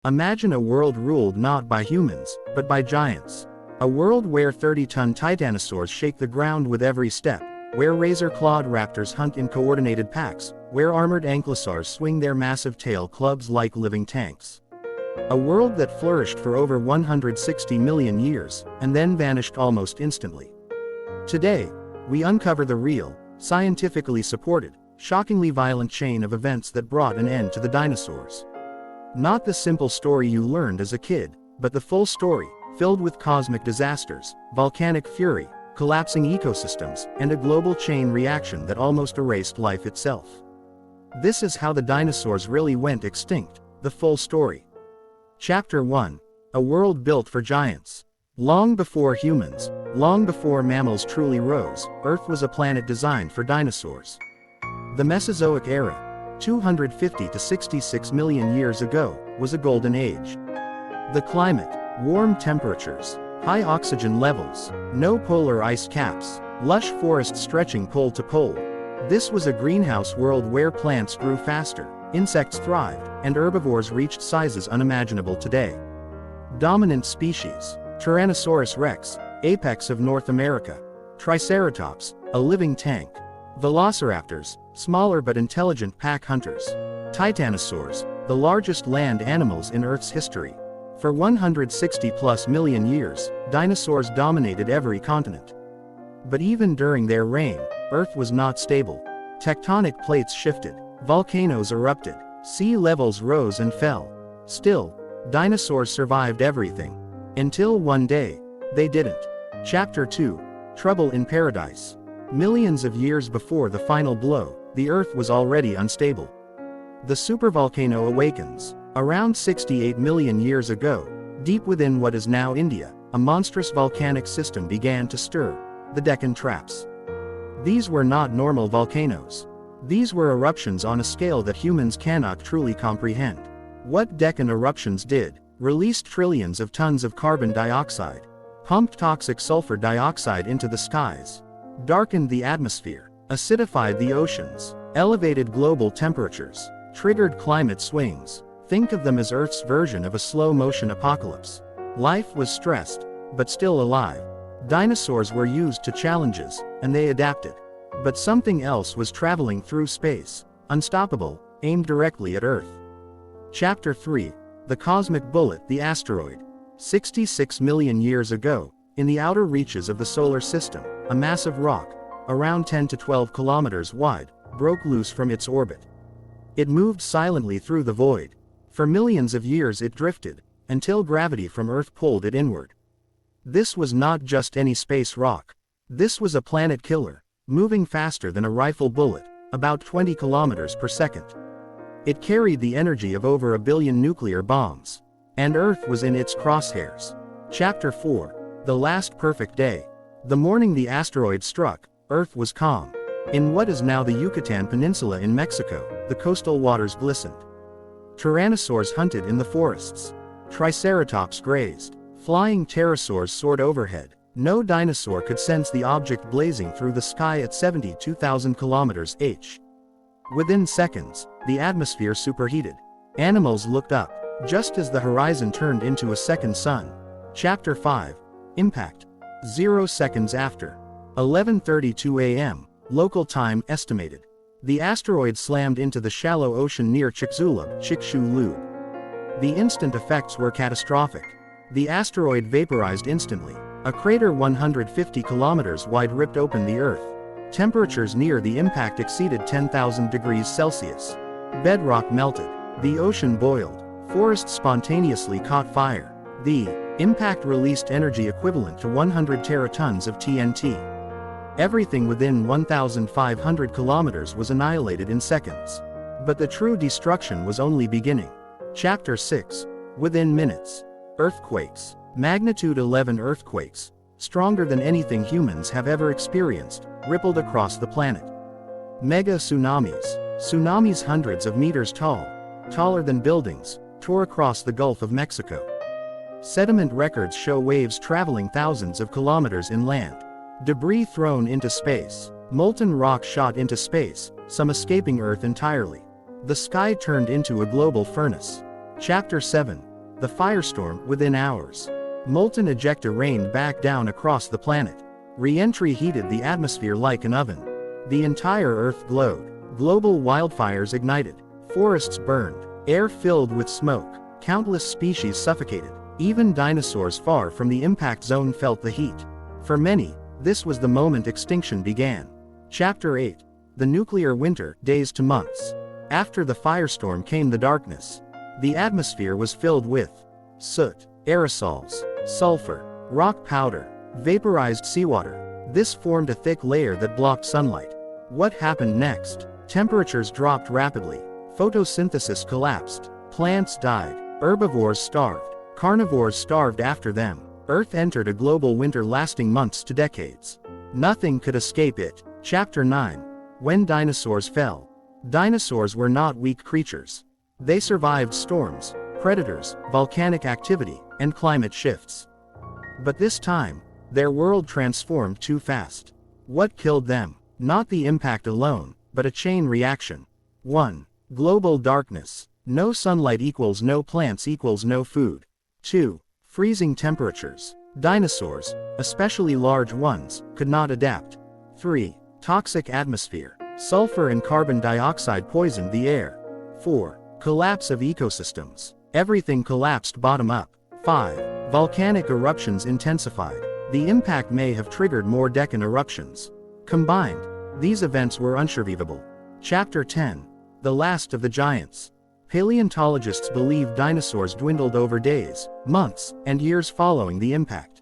Imagine a world ruled not by humans, but by giants. A world where 30-ton titanosaurs shake the ground with every step, where razor-clawed raptors hunt in coordinated packs, where armored ankylosaurs swing their massive tail clubs like living tanks. A world that flourished for over 160 million years, and then vanished almost instantly. Today, we uncover the real, scientifically supported, shockingly violent chain of events that brought an end to the dinosaurs. Not the simple story you learned as a kid, but the full story, filled with cosmic disasters, volcanic fury, collapsing ecosystems, and a global chain reaction that almost erased life itself. This is how the dinosaurs really went extinct, the full story. Chapter 1. A world built for giants. Long before humans, long before mammals truly rose, Earth was a planet designed for dinosaurs. The Mesozoic era, 250 to 66 million years ago, was a golden age. The climate, warm temperatures, high oxygen levels, no polar ice caps, lush forests stretching pole to pole. This was a greenhouse world where plants grew faster, insects thrived, and herbivores reached sizes unimaginable today. Dominant species: Tyrannosaurus rex, apex of North America; Triceratops, a living tank; Velociraptors, smaller but intelligent pack hunters; Titanosaurs, the largest land animals in Earth's history. For 160+ million years, dinosaurs dominated every continent. But even during their reign, Earth was not stable. Tectonic plates shifted, volcanoes erupted, sea levels rose and fell. Still, dinosaurs survived everything. Until one day, they didn't. Chapter 2. Trouble in Paradise. Millions of years before the final blow, the Earth was already unstable. The supervolcano awakens. Around 68 million years ago, deep within what is now India, a monstrous volcanic system began to stir: the Deccan Traps. These were not normal volcanoes. These were eruptions on a scale that humans cannot truly comprehend. What Deccan eruptions did: released trillions of tons of carbon dioxide, pumped toxic sulfur dioxide into the skies, darkened the atmosphere, acidified the oceans, elevated global temperatures, triggered climate swings. Think of them as Earth's version of a slow-motion apocalypse. Life was stressed, but still alive. Dinosaurs were used to challenges, and they adapted. But something else was traveling through space, unstoppable, aimed directly at Earth. Chapter 3. The Cosmic Bullet, the Asteroid. 66 million years ago, in the outer reaches of the solar system, a massive rock, around 10 to 12 kilometers wide, broke loose from its orbit. It moved silently through the void. For millions of years it drifted, until gravity from Earth pulled it inward. This was not just any space rock. This was a planet killer, moving faster than a rifle bullet, about 20 kilometers per second. It carried the energy of over a billion nuclear bombs. And Earth was in its crosshairs. Chapter 4. The Last Perfect Day. The morning the asteroid struck, Earth was calm. In what is now the Yucatan Peninsula in Mexico, the coastal waters glistened. Tyrannosaurs hunted in the forests. Triceratops grazed. Flying pterosaurs soared overhead. No dinosaur could sense the object blazing through the sky at 72,000 kilometers h. Within seconds, the atmosphere superheated. Animals looked up, just as the horizon turned into a second sun. Chapter 5. Impact. 0 seconds after. 11:32 a.m., local time estimated. The asteroid slammed into the shallow ocean near Chicxulub. The instant effects were catastrophic. The asteroid vaporized instantly. A crater 150 kilometers wide ripped open the Earth. Temperatures near the impact exceeded 10,000 degrees Celsius. Bedrock melted. The ocean boiled. Forests spontaneously caught fire. The impact released energy equivalent to 100 teratons of TNT. Everything within 1,500 kilometers was annihilated in seconds. But the true destruction was only beginning. Chapter 6. Within minutes. Earthquakes. Magnitude 11 earthquakes, stronger than anything humans have ever experienced, rippled across the planet. Mega-tsunamis. Tsunamis hundreds of meters tall, taller than buildings, tore across the Gulf of Mexico. Sediment records show waves traveling thousands of kilometers inland. Debris thrown into space. Molten rock shot into space, some escaping Earth entirely. The sky turned into a global furnace. Chapter 7. The firestorm, within hours. Molten ejecta rained back down across the planet. Re-entry heated the atmosphere like an oven. The entire Earth glowed. Global wildfires ignited. Forests burned. Air filled with smoke. Countless species suffocated. Even dinosaurs far from the impact zone felt the heat. For many, this was the moment extinction began. Chapter 8. The nuclear winter, days to months. After the firestorm came the darkness. The atmosphere was filled with soot, aerosols, sulfur, rock powder, vaporized seawater. This formed a thick layer that blocked sunlight. What happened next? Temperatures dropped rapidly. Photosynthesis collapsed. Plants died. Herbivores starved. Carnivores starved after them. Earth entered a global winter lasting months to decades. Nothing could escape it. Chapter 9. When dinosaurs fell. Dinosaurs were not weak creatures. They survived storms, predators, volcanic activity, and climate shifts. But this time, their world transformed too fast. What killed them? Not the impact alone, but a chain reaction. 1. Global darkness. No sunlight equals no plants equals no food. 2. Freezing temperatures. Dinosaurs, especially large ones, could not adapt. 3. Toxic atmosphere. Sulfur and carbon dioxide poisoned the air. 4. Collapse of ecosystems. Everything collapsed bottom up. 5. Volcanic eruptions intensified. The impact may have triggered more Deccan eruptions. Combined, these events were unsurvivable. Chapter 10. The last of the giants. Paleontologists believe dinosaurs dwindled over days, months, and years following the impact.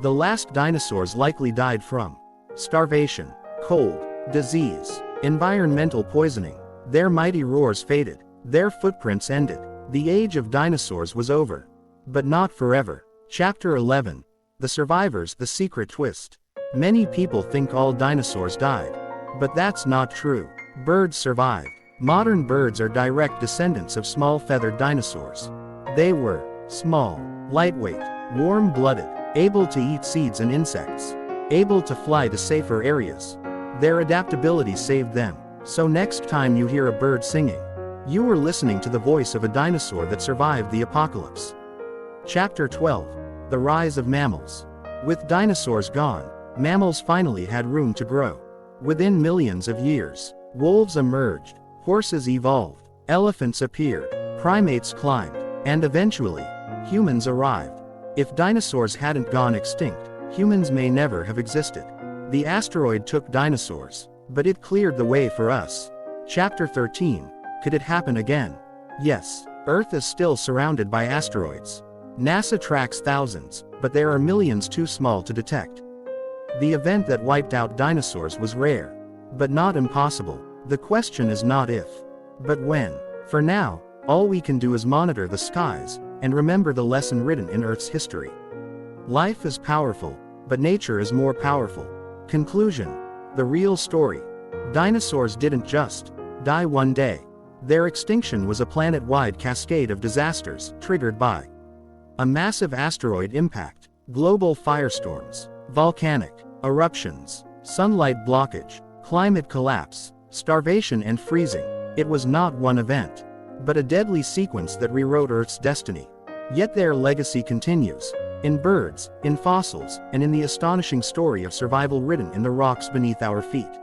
The last dinosaurs likely died from starvation, cold, disease, environmental poisoning. Their mighty roars faded. Their footprints ended. The age of dinosaurs was over. But not forever. Chapter 11. The survivors, the secret twist. Many people think all dinosaurs died. But that's not true. Birds survived. Modern birds are direct descendants of small feathered dinosaurs. They were small, lightweight, warm-blooded, able to eat seeds and insects, able to fly to safer areas. Their adaptability saved them. So next time you hear a bird singing, you were listening to the voice of a dinosaur that survived the apocalypse. Chapter 12. The rise of mammals. With dinosaurs gone, mammals finally had room to grow. Within millions of years, wolves emerged, horses evolved, elephants appeared, primates climbed, and eventually, humans arrived. If dinosaurs hadn't gone extinct, humans may never have existed. The asteroid took dinosaurs, but it cleared the way for us. Chapter 13. Could it happen again? Yes, Earth is still surrounded by asteroids. NASA tracks thousands, but there are millions too small to detect. The event that wiped out dinosaurs was rare, but not impossible. The question is not if, but when. For now, all we can do is monitor the skies, and remember the lesson written in Earth's history. Life is powerful, but nature is more powerful. Conclusion. The real story. Dinosaurs didn't just die one day. Their extinction was a planet-wide cascade of disasters, triggered by a massive asteroid impact, global firestorms, volcanic eruptions, sunlight blockage, climate collapse, starvation and freezing. It was not one event, but a deadly sequence that rewrote Earth's destiny. Yet their legacy continues, in birds, in fossils, and in the astonishing story of survival written in the rocks beneath our feet.